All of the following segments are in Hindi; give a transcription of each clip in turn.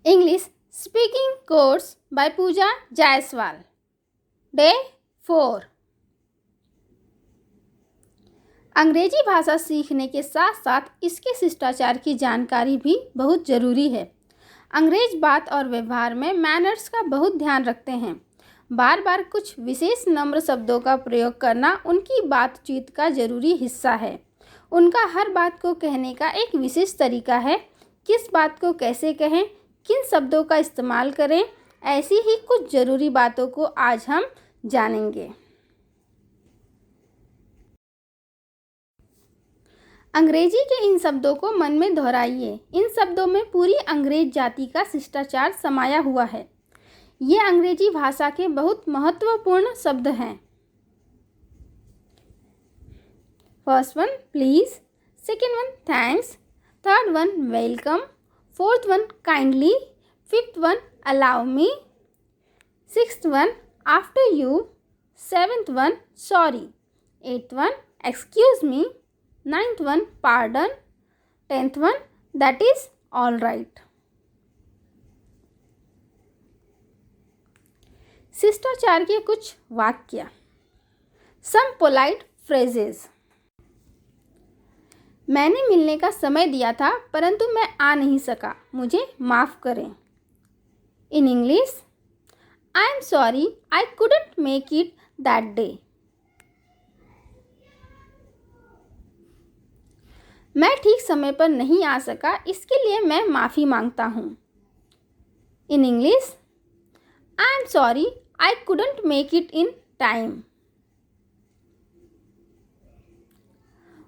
English Speaking Course by Pooja Jaiswal. Day 4. अंग्रेजी भाषा सीखने के साथ साथ इसके शिष्टाचार की जानकारी भी बहुत ज़रूरी है। अंग्रेज बात और व्यवहार में मैनर्स का बहुत ध्यान रखते हैं। बार बार कुछ विशेष नम्र शब्दों का प्रयोग करना उनकी बातचीत का ज़रूरी हिस्सा है। उनका हर बात को कहने का एक विशेष तरीका है। किस बात को कैसे कहें, किन शब्दों का इस्तेमाल करें, ऐसी ही कुछ ज़रूरी बातों को आज हम जानेंगे। अंग्रेजी के इन शब्दों को मन में दोहराइए। इन शब्दों में पूरी अंग्रेज जाति का शिष्टाचार समाया हुआ है। ये अंग्रेजी भाषा के बहुत महत्वपूर्ण शब्द हैं। First one please, second one thanks, third one welcome, fourth one kindly, fifth one allow me, sixth one after you, seventh one sorry, eighth one excuse me, ninth one pardon, tenth one that is all right. शिष्टाचार के कुछ वाक्य। सम पोलाइट फ्रेजेस। मैंने मिलने का समय दिया था परंतु मैं आ नहीं सका, मुझे माफ़ करें। In English, I am sorry I couldn't make it that day. मैं ठीक समय पर नहीं आ सका, इसके लिए मैं माफ़ी मांगता हूँ। In English, I am sorry I couldn't make it in time.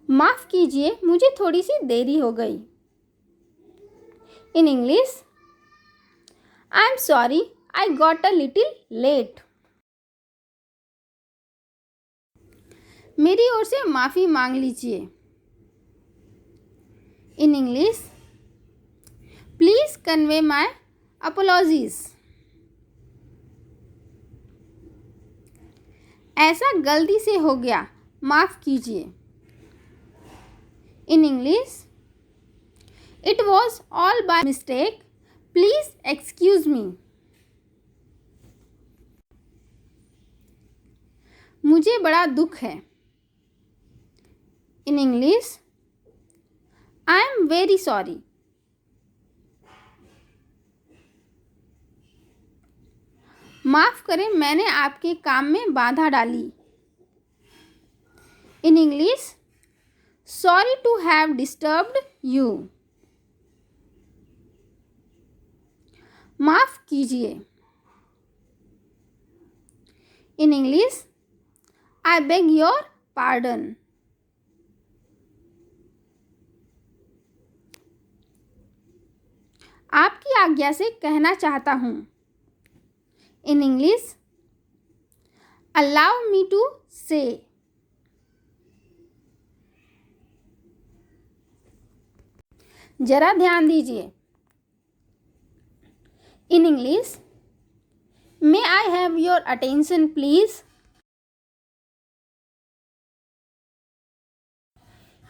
माफ़ कीजिए, मुझे थोड़ी सी देरी हो गई। In English, I am sorry I got a little late. मेरी ओर से माफ़ी मांग लीजिए। In English, please convey my apologies. ऐसा गलती से हो गया, माफ़ कीजिए। In English, it was all by mistake, please excuse me. मुझे बड़ा दुख है। In English, I am very sorry. माफ़ करें, मैंने आपके काम में बाधा डाली। In English, sorry to have disturbed you. माफ़ कीजिए। In English, I beg your pardon. आपकी आज्ञा से कहना चाहता हूँ। In English, allow me to say. जरा ध्यान दीजिए। In English, may I have your attention please.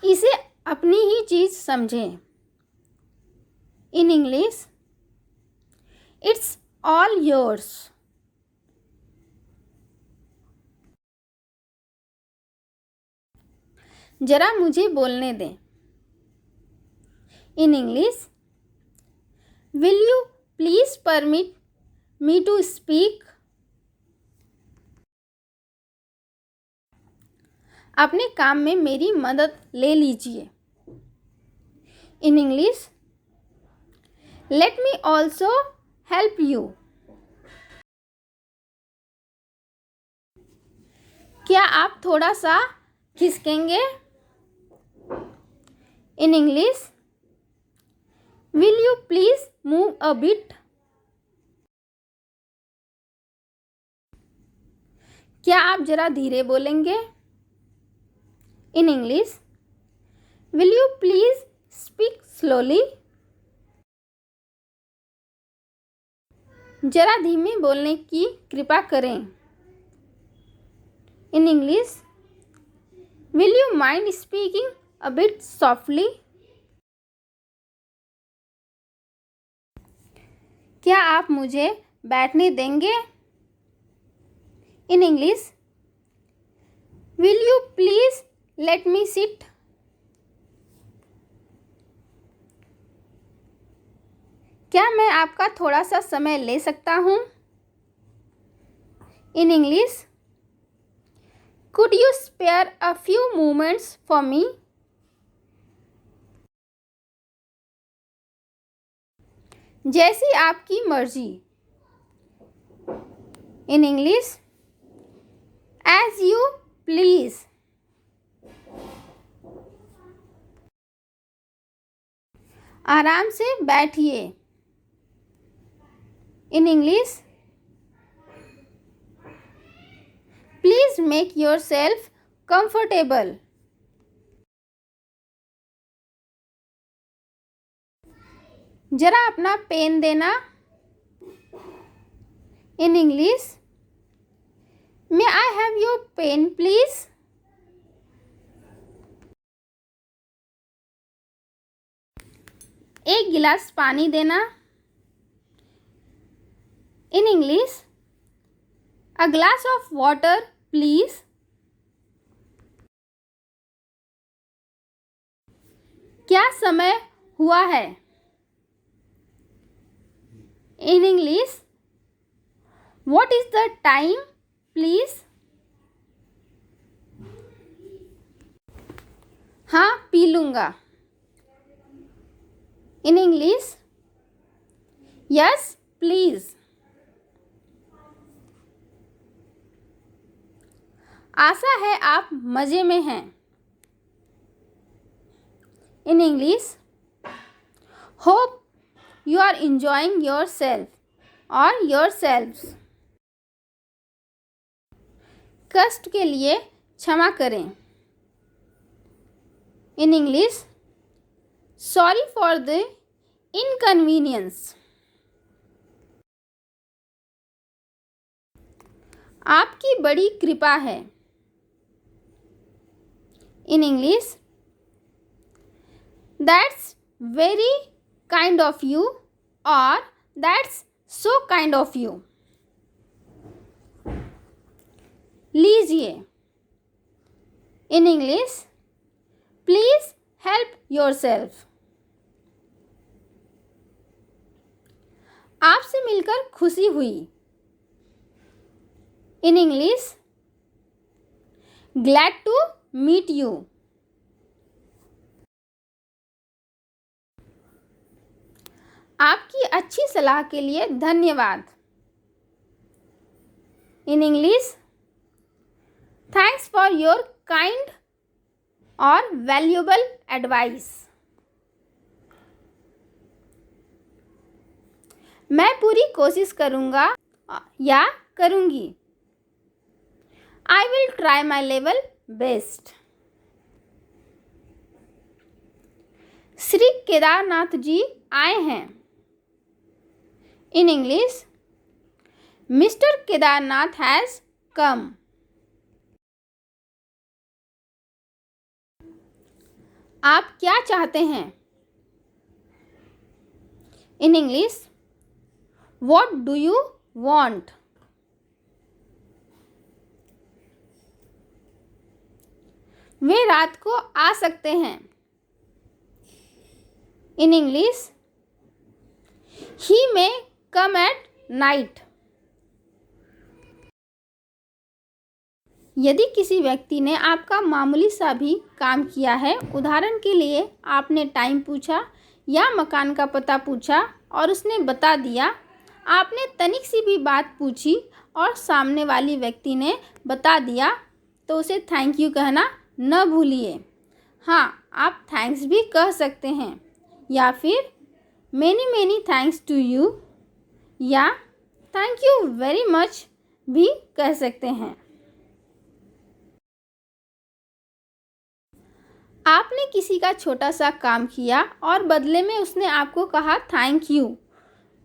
इसे अपनी ही चीज समझें। In English, it's all yours. जरा मुझे बोलने दें। In English, will you please permit me to speak. अपने काम में मेरी मदद ले लीजिए। In English, let me also help you. क्या आप थोड़ा सा खिसकेंगे? In English, will you please move a bit. क्या आप जरा धीरे बोलेंगे? In English, will you please speak slowly. जरा धीमे बोलने की कृपा करें। In English, will you mind speaking a bit softly. क्या आप मुझे बैठने देंगे? In English, will you please let me sit? क्या मैं आपका थोड़ा सा समय ले सकता हूँ? In English, could you spare a few moments for me? जैसी आपकी मर्जी। In English, as you please. आराम से बैठिए। In English, please make yourself comfortable. जरा अपना पेन देना। In English, may I have your pen please? एक गिलास पानी देना। In English, a glass of water please? क्या समय हुआ है? In English, what is the time please? हाँ, पी लूँगा। In English, yes please. आशा है आप मज़े में हैं। In English, hope you are enjoying yourself or yourselves। कष्ट के लिए क्षमा करें। In English, sorry for the inconvenience. आपकी बड़ी कृपा है। In English, that's very kind of you or that's so kind of you। लीजिए। In English, please help yourself. आपसे मिलकर खुशी हुई। In English, glad to meet you. आपकी अच्छी सलाह के लिए धन्यवाद। In English, thanks for your kind और वैल्यूएबल एडवाइस। मैं पूरी कोशिश करूँगा या करूँगी। I will try my level best. Shri Kedarnath ji आए हैं। In English, mister Kedarnath has come. आप क्या चाहते हैं? In English, what do you want? वे रात को आ सकते हैं। In English, he may come at night. यदि किसी व्यक्ति ने आपका मामूली सा भी काम किया है, उदाहरण के लिए आपने टाइम पूछा या मकान का पता पूछा और उसने बता दिया, आपने तनिक सी भी बात पूछी और सामने वाली व्यक्ति ने बता दिया, तो उसे थैंक यू कहना न भूलिए। हाँ, आप थैंक्स भी कह सकते हैं या फिर मेनी थैंक्स टू यू या थैंक यू वेरी मच भी कह सकते हैं। आपने किसी का छोटा सा काम किया और बदले में उसने आपको कहा थैंक यू,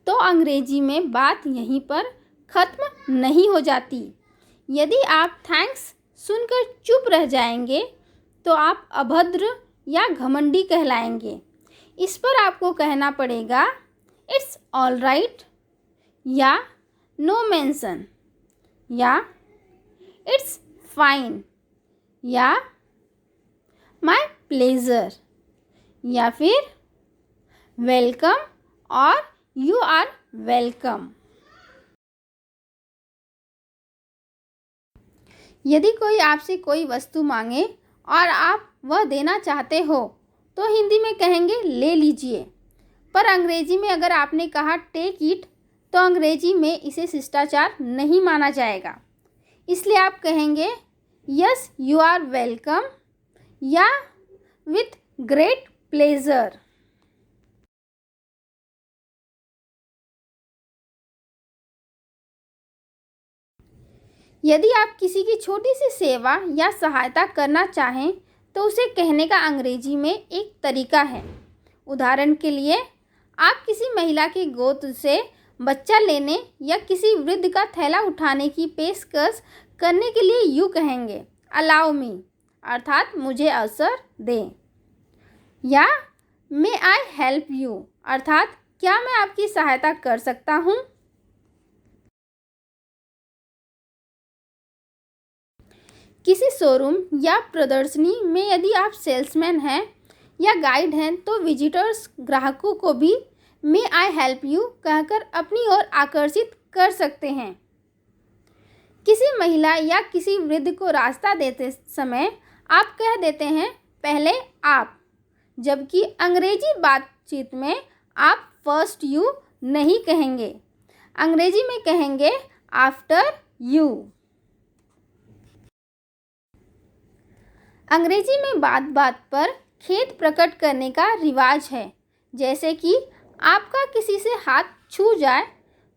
तो अंग्रेजी में बात यहीं पर ख़त्म नहीं हो जाती। यदि आप थैंक्स सुनकर चुप रह जाएंगे तो आप अभद्र या घमंडी कहलाएंगे। इस पर आपको कहना पड़ेगा, इट्स ऑल राइट या नो मेंशन, या इट्स फाइन, या माय प्लेजर, या फिर वेलकम और यू आर वेलकम। यदि कोई आपसे कोई वस्तु मांगे और आप वह देना चाहते हो तो हिंदी में कहेंगे ले लीजिए, पर अंग्रेजी में अगर आपने कहा टेक इट तो अंग्रेजी में इसे शिष्टाचार नहीं माना जाएगा। इसलिए आप कहेंगे यस यू आर वेलकम या विथ ग्रेट प्लेजर। यदि आप किसी की छोटी सी सेवा या सहायता करना चाहें तो उसे कहने का अंग्रेजी में एक तरीका है। उदाहरण के लिए, आप किसी महिला की गोद से बच्चा लेने या किसी वृद्ध का थैला उठाने की पेशकश करने के लिए यूँ कहेंगे अलाउ मी, अर्थात मुझे अवसर दें, या मे आई हेल्प यू, अर्थात क्या मैं आपकी सहायता कर सकता हूँ। किसी शोरूम या प्रदर्शनी में यदि आप सेल्समैन हैं या गाइड हैं तो विजिटर्स ग्राहकों को भी मे आई हेल्प यू कहकर अपनी ओर आकर्षित कर सकते हैं। किसी महिला या किसी वृद्ध को रास्ता देते समय आप कह देते हैं पहले आप, जबकि अंग्रेजी बातचीत में आप फर्स्ट यू नहीं कहेंगे, अंग्रेजी में कहेंगे आफ्टर यू। अंग्रेजी में बात बात पर खेद प्रकट करने का रिवाज है, जैसे कि आपका किसी से हाथ छू जाए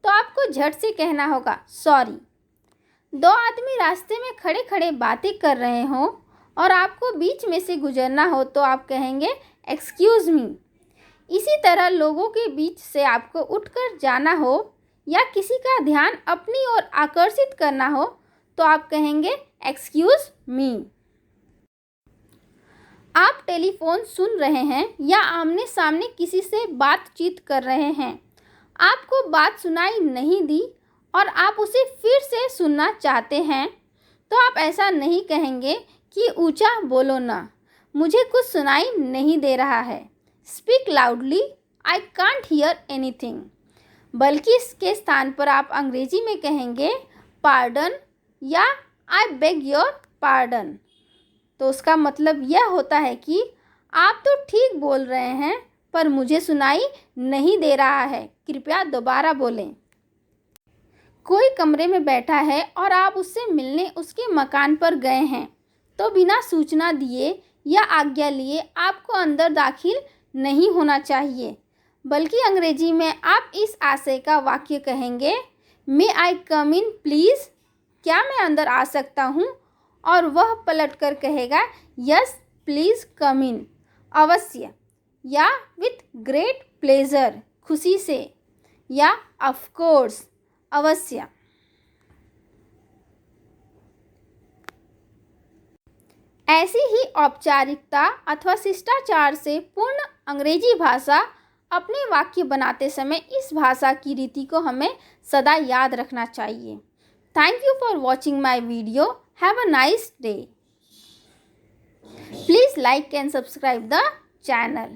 तो आपको झट से कहना होगा सॉरी। दो आदमी रास्ते में खड़े खड़े बातें कर रहे हों और आपको बीच में से गुजरना हो तो आप कहेंगे एक्सक्यूज़ मी। इसी तरह लोगों के बीच से आपको उठकर जाना हो या किसी का ध्यान अपनी ओर आकर्षित करना हो तो आप कहेंगे एक्सक्यूज़ मी। आप टेलीफोन सुन रहे हैं या आमने सामने किसी से बातचीत कर रहे हैं, आपको बात सुनाई नहीं दी और आप उसे फिर से सुनना चाहते हैं तो आप ऐसा नहीं कहेंगे कि ऊंचा बोलो ना, मुझे कुछ सुनाई नहीं दे रहा है, speak loudly, I can't hear anything, बल्कि इसके स्थान पर आप अंग्रेजी में कहेंगे पार्डन या आई बेग योर पार्डन। तो उसका मतलब यह होता है कि आप तो ठीक बोल रहे हैं पर मुझे सुनाई नहीं दे रहा है, कृपया दोबारा बोलें। कोई कमरे में बैठा है और आप उससे मिलने उसके मकान पर गए हैं तो बिना सूचना दिए या आज्ञा लिए आपको अंदर दाखिल नहीं होना चाहिए, बल्कि अंग्रेजी में आप इस आशय का वाक्य कहेंगे मे आई कम इन प्लीज़, क्या मैं अंदर आ सकता हूँ, और वह पलटकर कहेगा यस प्लीज़ कम इन, अवश्य, या विथ ग्रेट प्लेजर, खुशी से, या ऑफ कोर्स, अवश्य। ऐसी ही औपचारिकता अथवा शिष्टाचार से पूर्ण अंग्रेजी भाषा अपने वाक्य बनाते समय इस भाषा की रीति को हमें सदा याद रखना चाहिए। Thank you for watching my video. Have a nice day. Please like and subscribe the channel.